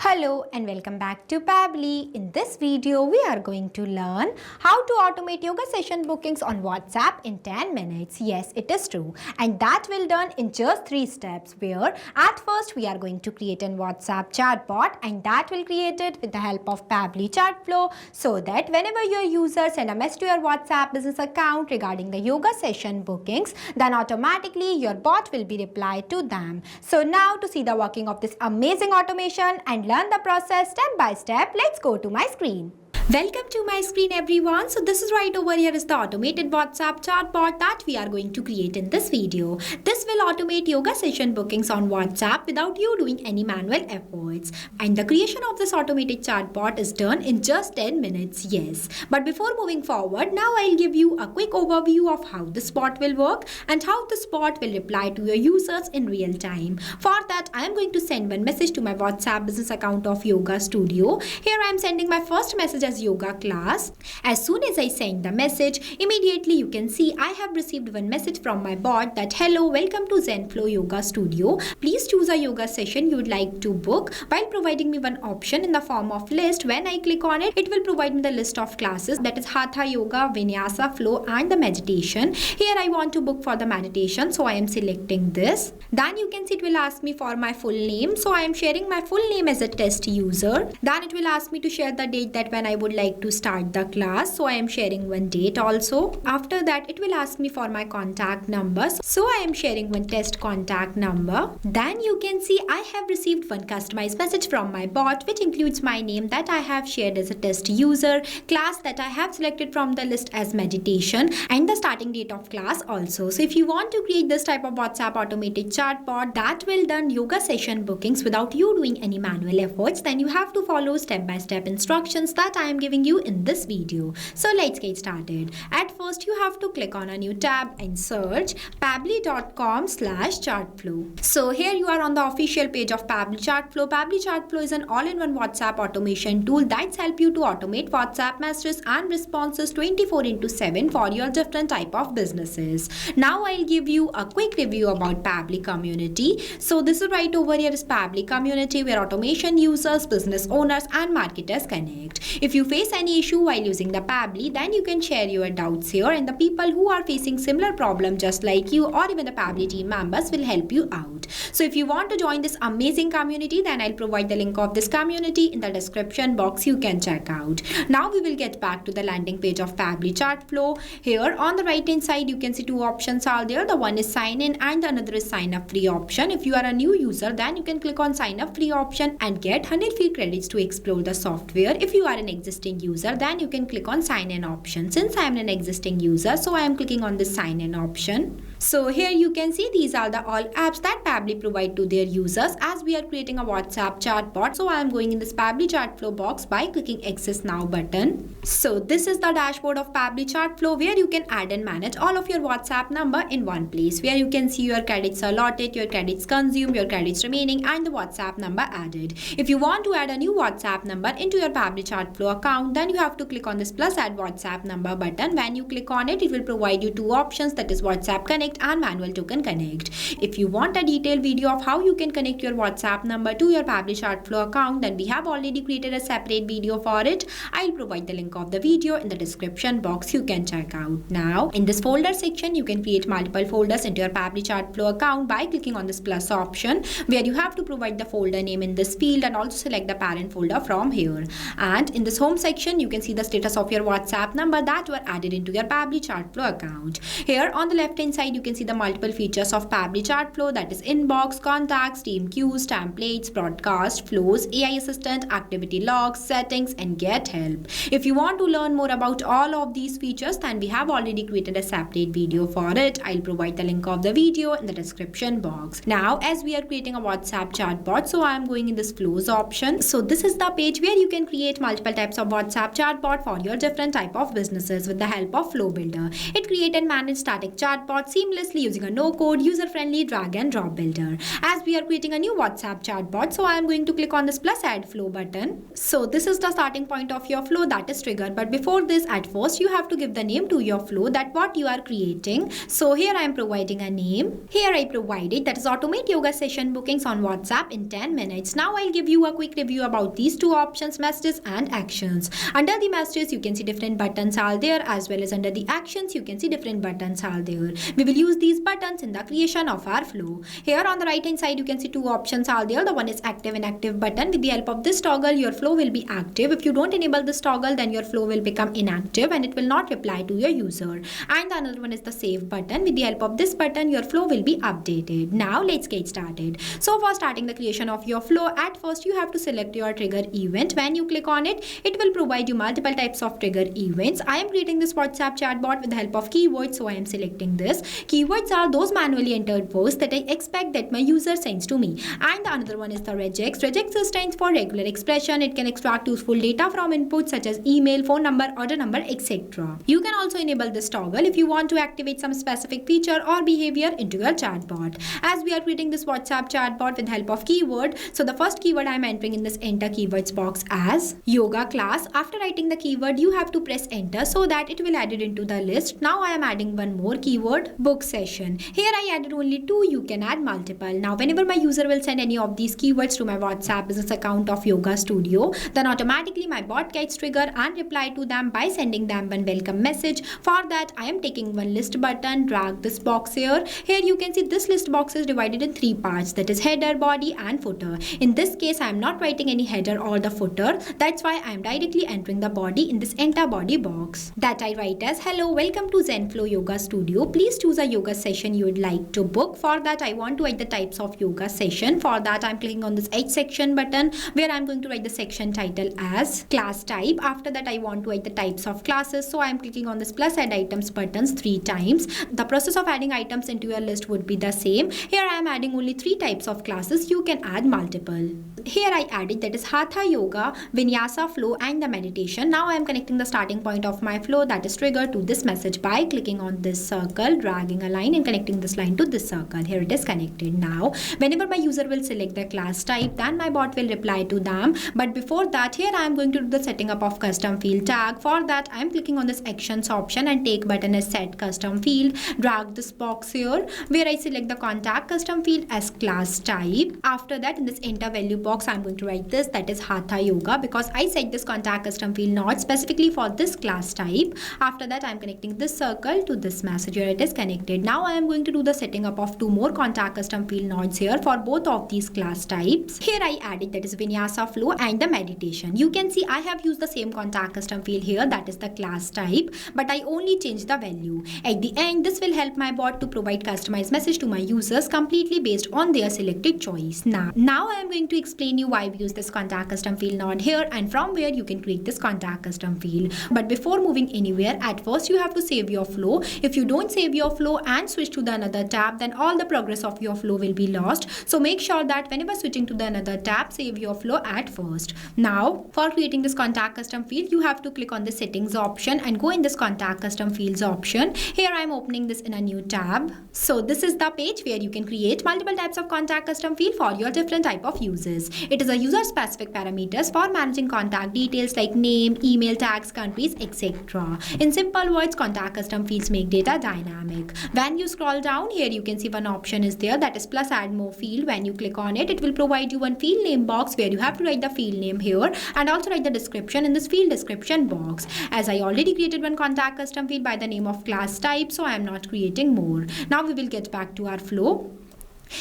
Hello and welcome back to Pabbly. In this video, we are going to learn how to automate yoga session bookings on WhatsApp in 10 minutes. Yes, it is true. And that will done in just 3 steps where at first we are going to create a WhatsApp chatbot and that will create it with the help of Pabbly Chatflow so that whenever your user send a message to your WhatsApp business account regarding the yoga session bookings, then automatically your bot will be replied to them. So now to see the working of this amazing automation and learn the process step by step, let's go to my screen. Welcome to my screen everyone. So this is right over here is the automated WhatsApp chatbot that we are going to create in this video. This will automate yoga session bookings on WhatsApp without you doing any manual efforts. And the creation of this automated chatbot is done in just 10 minutes. Yes. But before moving forward, now I'll give you a quick overview of how this bot will work and how this bot will reply to your users in real time. For that, I am going to send one message to my WhatsApp business account of Yoga Studio. Here I am sending my first message as yoga class. As soon as I send the message, immediately you can see I have received one message from my bot that hello, welcome to Chatflow Yoga Studio. Please choose a yoga session you would like to book while providing me one option in the form of list. When I click on it, it will provide me the list of classes that is Hatha Yoga, Vinyasa, Flow and the meditation. Here I want to book for the meditation, so I am selecting this. Then you can see it will ask me for my full name, so I am sharing my full name as a test user. Then it will ask me to share the date that when I would like to start the class, so I am sharing one date also. After that it will ask me for my contact numbers, so I am sharing one test contact number. Then you can see I have received one customized message from my bot which includes my name that I have shared as a test user, class that I have selected from the list as meditation and the starting date of class also. So if you want to create this type of WhatsApp automated chatbot that will done yoga session bookings without you doing any manual efforts, then you have to follow step-by-step instructions that I am giving you in this video. So let's get started. At first you have to click on a new tab and search pabbly.com/chatflow. So here you are on the official page of Pabbly Chatflow. Pabbly Chatflow is an all-in-one WhatsApp automation tool that's help you to automate WhatsApp messages and responses 24/7 for your different type of businesses. Now I'll give you a quick review about Pabbly community. So this is right over here is Pabbly community where automation users, business owners and marketers connect. If you face any issue while using the Pabbly, then you can share your doubts here and the people who are facing similar problem just like you or even the Pabbly team members will help you out. So if you want to join this amazing community, then I'll provide the link of this community in the description box. You can check out. Now we will get back to the landing page of Pabbly Chatflow. Here on the right hand side you can see two options are there. The one is sign in and the another is sign up free option. If you are a new user, then you can click on sign up free option and get 100 free credits to explore the software. If you are an existing user, then you can click on sign in option. Since I am an existing user, so I am clicking on this sign in option. So here you can see these are the all apps that Pabbly provide to their users as we are creating a WhatsApp chatbot. So I am going in this Pabbly Chatflow box by clicking access now button. So this is the dashboard of Pabbly Chatflow where you can add and manage all of your WhatsApp number in one place, where you can see your credits allotted, your credits consumed, your credits remaining and the WhatsApp number added. If you want to add a new WhatsApp number into your Pabbly Chatflow account, then you have to click on this plus add WhatsApp number button. When you click on it, it will provide you two options, that is WhatsApp Connect and Manual Token Connect. If you want a detailed video of how you can connect your WhatsApp number to your Pabbly Chatflow account, then we have already created a separate video for it. I'll provide the link of the video in the description box. You can check out. Now in this folder section, you can create multiple folders into your Pabbly Chatflow account by clicking on this plus option, where you have to provide the folder name in this field and also select the parent folder from here. And in this home section, you can see the status of your WhatsApp number that were added into your Pabbly Chatflow account. Here on the left hand side, you can see the multiple features of Pabbly Chatflow, that is inbox, contacts, team queues, templates, broadcast, flows, AI assistant, activity logs, settings and get help. If you want to learn more about all of these features, then we have already created a separate video for it. I'll provide the link of the video in the description box. Now as we are creating a WhatsApp chatbot, so I am going in this flows option. So this is the page where you can create multiple types types of WhatsApp chatbot for your different type of businesses with the help of Flow Builder. It creates and manages static chatbot seamlessly using a no-code, user-friendly drag and drop builder. As we are creating a new WhatsApp chatbot, so I am going to click on this plus add flow button. So this is the starting point of your flow, that is trigger. But before this, at first you have to give the name to your flow, that what you are creating. So here I am providing a name. Here I provided, that is automate yoga session bookings on WhatsApp in 10 minutes. Now I'll give you a quick review about these two options, messages and actions. Under the messages you can see different buttons are there, as well as under the actions you can see different buttons are there. We will use these buttons in the creation of our flow. Here on the right hand side you can see two options are there. The one is active and inactive button. With the help of this toggle your flow will be active. If you don't enable this toggle, then your flow will become inactive and it will not reply to your user. And the another one is the save button. With the help of this button your flow will be updated. Now let's get started. So for starting the creation of your flow, at first you have to select your trigger event. When you click on it, it will provide you multiple types of trigger events. I am creating this WhatsApp chatbot with the help of keywords, so I am selecting this. Keywords are those manually entered words that I expect that my user sends to me. And the another one is the regex. Regex stands for regular expression. It can extract useful data from inputs such as email, phone number, order number, etc. You can also enable this toggle if you want to activate some specific feature or behavior into your chatbot. As we are creating this WhatsApp chatbot with help of keyword, so the first keyword I am entering in this enter keywords box as yoga class. After writing the keyword, you have to press enter so that it will add it into the list. Now I am adding one more keyword, book session. Here I added only two, you can add multiple. Now whenever my user will send any of these keywords to my WhatsApp business account of Yoga Studio, then automatically my bot gets trigger and reply to them by sending them one welcome message. For that I am taking one list button, drag this box here. Here you can see this list box is divided in three parts, that is header, body and footer. In this case I am not writing any header or the footer. That's why I am directly entering the body in this enter body box. That I write as hello, welcome to Zenflow Yoga Studio. Please choose a yoga session you would like to book. For that I want to write the types of yoga session. For that I am clicking on this H section button where I am going to write the section title as class type. After that I want to write the types of classes, so I am clicking on this plus add items buttons 3 times. The process of adding items into your list would be the same. Here I am adding only 3 types of classes. You can add multiple. Here I added, that is Hatha Yoga, Vinyasa flow and the meditation. Now I am connecting the starting point of my flow, that is trigger, to this message by clicking on this circle, dragging a line and connecting this line to this circle. Here it is connected. Now whenever my user will select the class type, then my bot will reply to them. But before that, here I am going to do the setting up of custom field tag. For that I am clicking on this actions option and take button as set custom field. Drag this box here where I select the contact custom field as class type. After that in this enter value box I am going to write this, that is Hatha Yoga, because I set this contact custom field not specifically for this class type. After that I am connecting this circle to this message where it is connected. Now I am going to do the setting up of 2 more contact custom field nodes here for both of these class types. Here I added, that is Vinyasa flow and the meditation. You can see I have used the same contact custom field here, that is the class type, but I only changed the value. At the end this will help my bot to provide customized message to my users completely based on their selected choice. Now I am going to explain you why we use this contact custom field node here and from where you can create this contact custom field. But before moving anywhere, at first you have to save your flow. If you don't save your flow and switch to the another tab, then all the progress of your flow will be lost. So make sure that whenever switching to the another tab, save your flow at first. Now for creating this contact custom field, you have to click on the settings option and go in this contact custom fields option. Here I am opening this in a new tab. So this is the page where you can create multiple types of contact custom field for your different type of uses. It is a user specific parameters for managing contact details like name, email, tags, countries, etc. In simple words, contact custom fields make data dynamic. When you scroll down here, you can see one option is there, that is plus add more field. When you click on it, it will provide you one field name box where you have to write the field name here and also write the description in this field description box. As I already created one contact custom field by the name of class type, so I am not creating more. Now we will get back to our flow.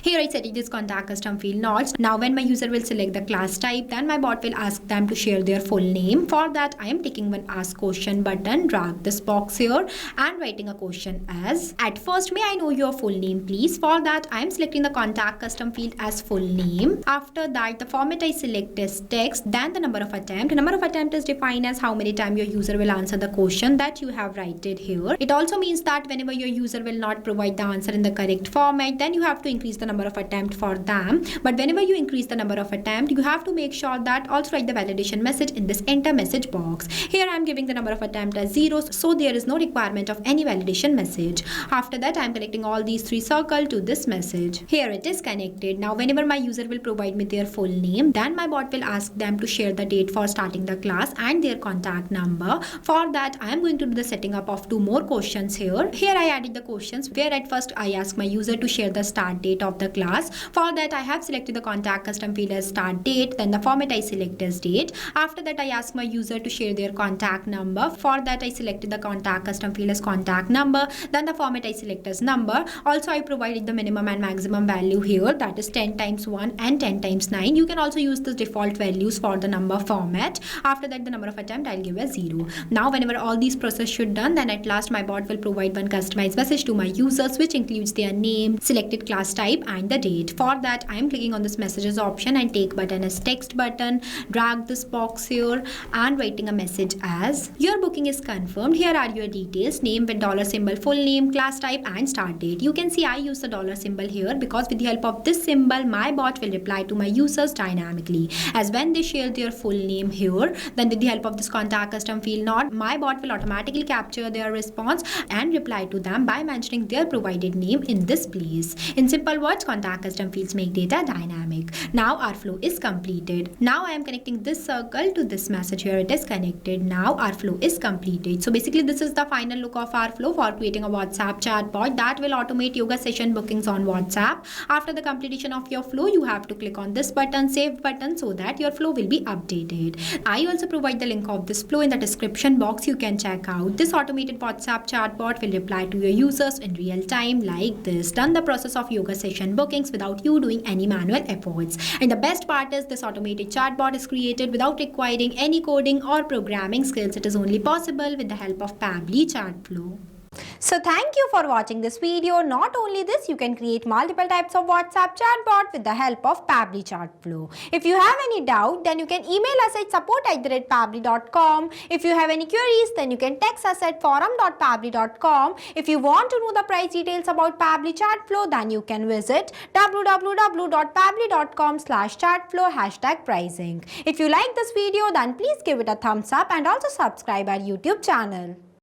Here I set this contact custom field nodes. Now when my user will select the class type, then my bot will ask them to share their full name. For that I am taking one ask question button, drag this box here and writing a question as, at first may I know your full name please. For that I am selecting the contact custom field as full name. After that the format I select is text, then the number of attempt. Number of attempt is defined as how many times your user will answer the question that you have written here. It also means that whenever your user will not provide the answer in the correct format, then you have to increase increase the number of attempt for them. But whenever you increase the number of attempt, you have to make sure that also write the validation message in this enter message box. Here I am giving the number of attempt as 0, so there is no requirement of any validation message. After that, I am connecting all these 3 circles to this message. Here it is connected. Now whenever my user will provide me their full name, then my bot will ask them to share the date for starting the class and their contact number. For that, I am going to do the setting up of 2 more questions here. Here I added the questions where at first I ask my user to share the start date of the class. For that, I have selected the contact custom field as start date, then the format I select as date. After that, I ask my user to share their contact number. For that, I selected the contact custom field as contact number, then the format I select as number. Also, I provided the minimum and maximum value here, that is 10 times 1 and 10 times 9. You can also use the default values for the number format. After that, the number of attempt I'll give as 0. Now whenever all these process should done, then at last my bot will provide one customized message to my users which includes their name, selected class type and the date. For that, I am clicking on this messages option and take button as text button, drag this box here and writing a message as your booking is confirmed. Here are your details, name with dollar symbol, full name, class type and start date. You can see I use the dollar symbol here because with the help of this symbol, my bot will reply to my users dynamically. As when they share their full name here, then with the help of this contact custom field node, my bot will automatically capture their response and reply to them by mentioning their provided name in this place. In simple words, contact custom fields make data dynamic. Now our flow is completed. Now I am connecting this circle to this message. Here it is connected. Now our flow is completed. So basically this is the final look of our flow for creating a WhatsApp chatbot that will automate yoga session bookings on WhatsApp. After the completion of your flow, you have to click on this button, save button, so that your flow will be updated. I also provide the link of this flow in the description box. You can check out. This automated WhatsApp chatbot will reply to your users in real time like this. Done the process of yoga session bookings without you doing any manual efforts. And the best part is this automated chatbot is created without requiring any coding or programming skills. It is only possible with the help of Pabbly Chatflow. So thank you for watching this video. Not only this, you can create multiple types of WhatsApp chatbot with the help of Pabbly Chatflow. If you have any doubt, then you can email us at support@pabbly.com. If you have any queries, then you can text us at forum.pabbly.com. If you want to know the price details about Pabbly Chatflow, then you can visit www.pabbly.com/chatflow #pricing. If you like this video, then please give it a thumbs up and also subscribe our YouTube channel.